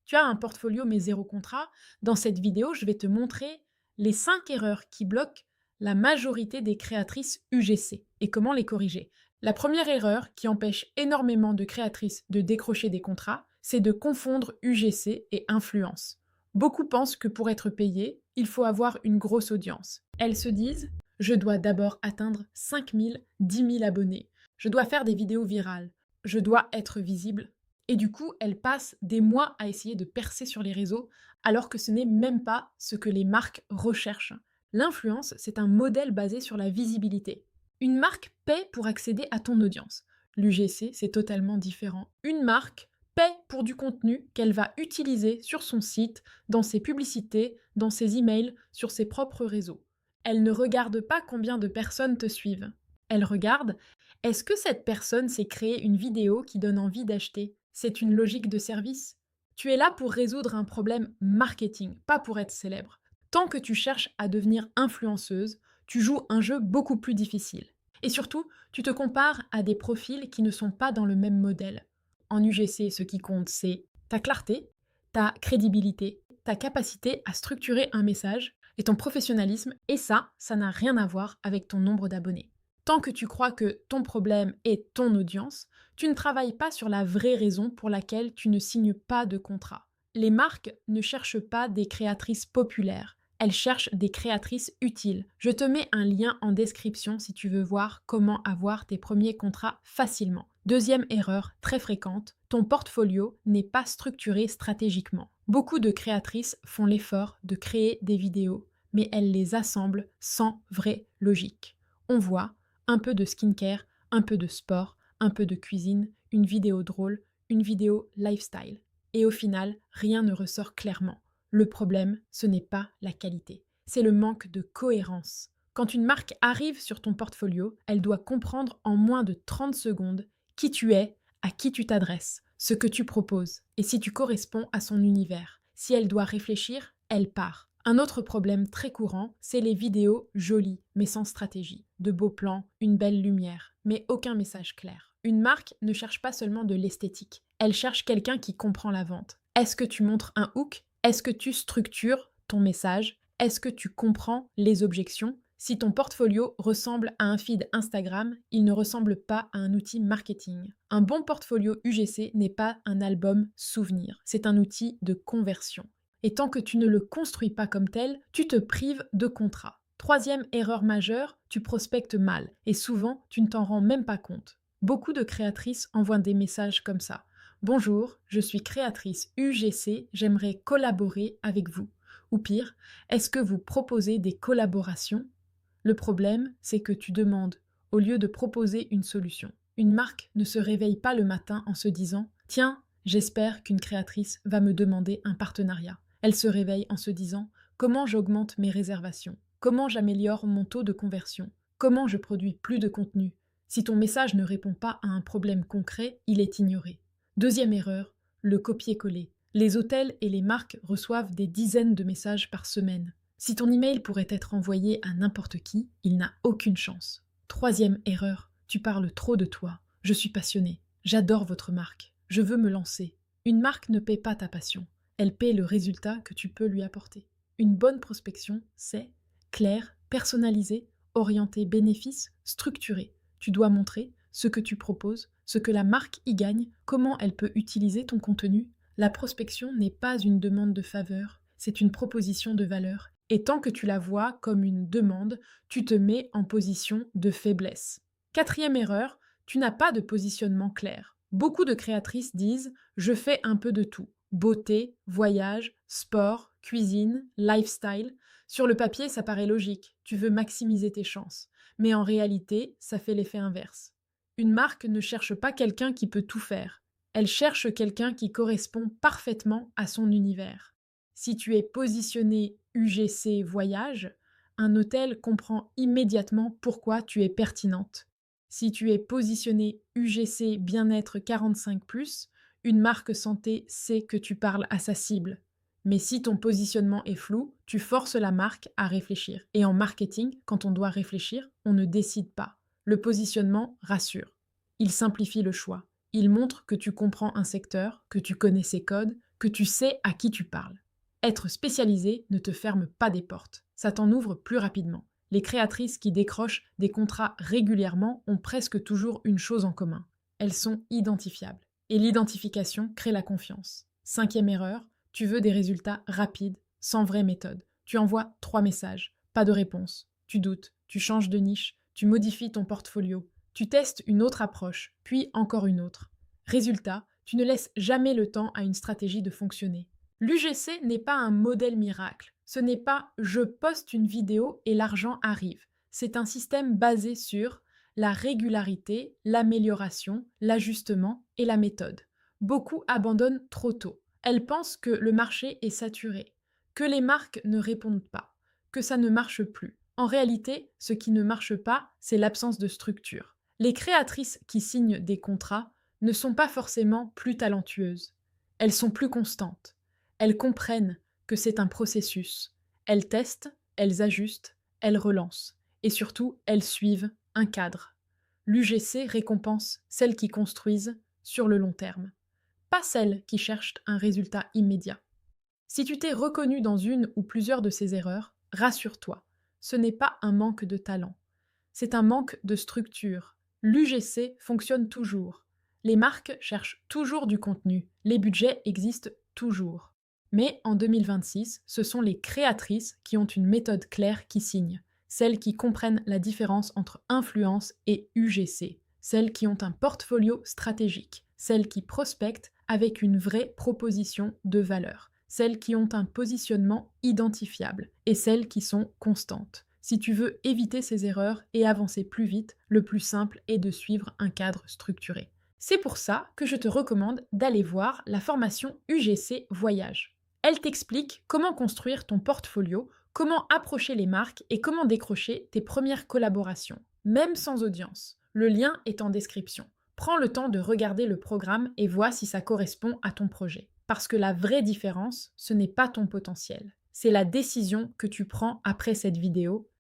Tu as un portfolio mais zéro contrat. Dans cette vidéo, je vais te montrer les 5 erreurs qui bloquent la majorité des créatrices UGC et comment les corriger. La première erreur qui empêche énormément de créatrices de décrocher des contrats, c'est de confondre UGC et influence. Beaucoup pensent que pour être payé, il faut avoir une grosse audience. Elles se disent: je dois d'abord atteindre 5 000, 10 000 abonnés. Je dois faire des vidéos virales. Je dois être visible. Et du coup, elles passent des mois à essayer de percer sur les réseaux, alors que ce n'est même pas ce que les marques recherchent. L'influence, c'est un modèle basé sur la visibilité. Une marque paie pour accéder à ton audience. L'UGC, c'est totalement différent. Une marque paie pour du contenu qu'elle va utiliser sur son site, dans ses publicités, dans ses emails, sur ses propres réseaux. Elle ne regarde pas combien de personnes te suivent. Elle regarde: est-ce que cette personne s'est créée une vidéo qui donne envie d'acheter? C'est une logique de service. Tu es là pour résoudre un problème marketing, pas pour être célèbre. Tant que tu cherches à devenir influenceuse, tu joues un jeu beaucoup plus difficile. Et surtout, tu te compares à des profils qui ne sont pas dans le même modèle. En UGC, ce qui compte, c'est ta clarté, ta crédibilité, ta capacité à structurer un message et ton professionnalisme, et ça n'a rien à voir avec ton nombre d'abonnés. Tant que tu crois que ton problème est ton audience, tu ne travailles pas sur la vraie raison pour laquelle tu ne signes pas de contrat. Les marques ne cherchent pas des créatrices populaires, elles cherchent des créatrices utiles. Je te mets un lien en description si tu veux voir comment avoir tes premiers contrats facilement. Deuxième erreur très fréquente, ton portfolio n'est pas structuré stratégiquement. Beaucoup de créatrices font l'effort de créer des vidéos, mais elles les assemblent sans vraie logique. On voit un peu de skincare, un peu de sport, un peu de cuisine, une vidéo drôle, une vidéo lifestyle. Et au final, rien ne ressort clairement. Le problème, ce n'est pas la qualité, c'est le manque de cohérence. Quand une marque arrive sur ton portfolio, elle doit comprendre en moins de 30 secondes qui tu es, à qui tu t'adresses, ce que tu proposes, et si tu corresponds à son univers. Si elle doit réfléchir, elle part. Un autre problème très courant, c'est les vidéos jolies, mais sans stratégie. De beaux plans, une belle lumière, mais aucun message clair. Une marque ne cherche pas seulement de l'esthétique, elle cherche quelqu'un qui comprend la vente. Est-ce que tu montres un hook? Est-ce que tu structures ton message? Est-ce que tu comprends les objections? Si ton portfolio ressemble à un feed Instagram, il ne ressemble pas à un outil marketing. Un bon portfolio UGC n'est pas un album souvenir, c'est un outil de conversion. Et tant que tu ne le construis pas comme tel, tu te prives de contrats. Troisième erreur majeure, tu prospectes mal, et souvent tu ne t'en rends même pas compte. Beaucoup de créatrices envoient des messages comme ça: bonjour, je suis créatrice UGC, j'aimerais collaborer avec vous. Ou pire, est-ce que vous proposez des collaborations? Le problème, c'est que tu demandes au lieu de proposer une solution. Une marque ne se réveille pas le matin en se disant: tiens, j'espère qu'une créatrice va me demander un partenariat. Elle se réveille en se disant: comment j'augmente mes réservations? Comment j'améliore mon taux de conversion? Comment je produis plus de contenu? Si ton message ne répond pas à un problème concret, il est ignoré. Deuxième erreur, le copier-coller. Les hôtels et les marques reçoivent des dizaines de messages par semaine. Si ton email pourrait être envoyé à n'importe qui, il n'a aucune chance. Troisième erreur, tu parles trop de toi. Je suis passionné. J'adore votre marque. Je veux me lancer. Une marque ne paie pas ta passion. Elle paie le résultat que tu peux lui apporter. Une bonne prospection, c'est clair, personnalisé, orienté bénéfice, structuré. Tu dois montrer ce que tu proposes, ce que la marque y gagne, comment elle peut utiliser ton contenu. La prospection n'est pas une demande de faveur, c'est une proposition de valeur. Et tant que tu la vois comme une demande, tu te mets en position de faiblesse. Quatrième erreur, tu n'as pas de positionnement clair. Beaucoup de créatrices disent: je fais un peu de tout. Beauté, voyage, sport, cuisine, lifestyle. Sur le papier, ça paraît logique, tu veux maximiser tes chances. Mais en réalité, ça fait l'effet inverse. Une marque ne cherche pas quelqu'un qui peut tout faire. Elle cherche quelqu'un qui correspond parfaitement à son univers. Si tu es positionné UGC voyage, un hôtel comprend immédiatement pourquoi tu es pertinente. Si tu es positionné UGC bien-être 45+, une marque santé sait que tu parles à sa cible. Mais si ton positionnement est flou, tu forces la marque à réfléchir. Et en marketing, quand on doit réfléchir, on ne décide pas. Le positionnement rassure. Il simplifie le choix. Il montre que tu comprends un secteur, que tu connais ses codes, que tu sais à qui tu parles. Être spécialisé ne te ferme pas des portes, ça t'en ouvre plus rapidement. Les créatrices qui décrochent des contrats régulièrement ont presque toujours une chose en commun. Elles sont identifiables. Et l'identification crée la confiance. 5e erreur, tu veux des résultats rapides, sans vraie méthode. Tu envoies 3 messages, pas de réponse. Tu doutes, tu changes de niche, tu modifies ton portfolio, tu testes une autre approche, puis encore une autre. Résultat, tu ne laisses jamais le temps à une stratégie de fonctionner. L'UGC n'est pas un modèle miracle. Ce n'est pas je poste une vidéo et l'argent arrive. C'est un système basé sur la régularité, l'amélioration, l'ajustement et la méthode. Beaucoup abandonnent trop tôt. Elles pensent que le marché est saturé, que les marques ne répondent pas, que ça ne marche plus. En réalité, ce qui ne marche pas, c'est l'absence de structure. Les créatrices qui signent des contrats ne sont pas forcément plus talentueuses. Elles sont plus constantes. Elles comprennent que c'est un processus. Elles testent, elles ajustent, elles relancent. Et surtout, elles suivent un cadre. L'UGC récompense celles qui construisent sur le long terme, pas celles qui cherchent un résultat immédiat. Si tu t'es reconnu dans une ou plusieurs de ces erreurs, rassure-toi, ce n'est pas un manque de talent, c'est un manque de structure. L'UGC fonctionne toujours. Les marques cherchent toujours du contenu, les budgets existent toujours. Mais en 2026, ce sont les créatrices qui ont une méthode claire qui signent, celles qui comprennent la différence entre influence et UGC, celles qui ont un portfolio stratégique, celles qui prospectent avec une vraie proposition de valeur, celles qui ont un positionnement identifiable et celles qui sont constantes. Si tu veux éviter ces erreurs et avancer plus vite, le plus simple est de suivre un cadre structuré. C'est pour ça que je te recommande d'aller voir la formation UGC Voyage. Elle t'explique comment construire ton portfolio, comment approcher les marques et comment décrocher tes premières collaborations, même sans audience. Le lien est en description. Prends le temps de regarder le programme et vois si ça correspond à ton projet. Parce que la vraie différence, ce n'est pas ton potentiel. C'est la décision que tu prends après cette vidéo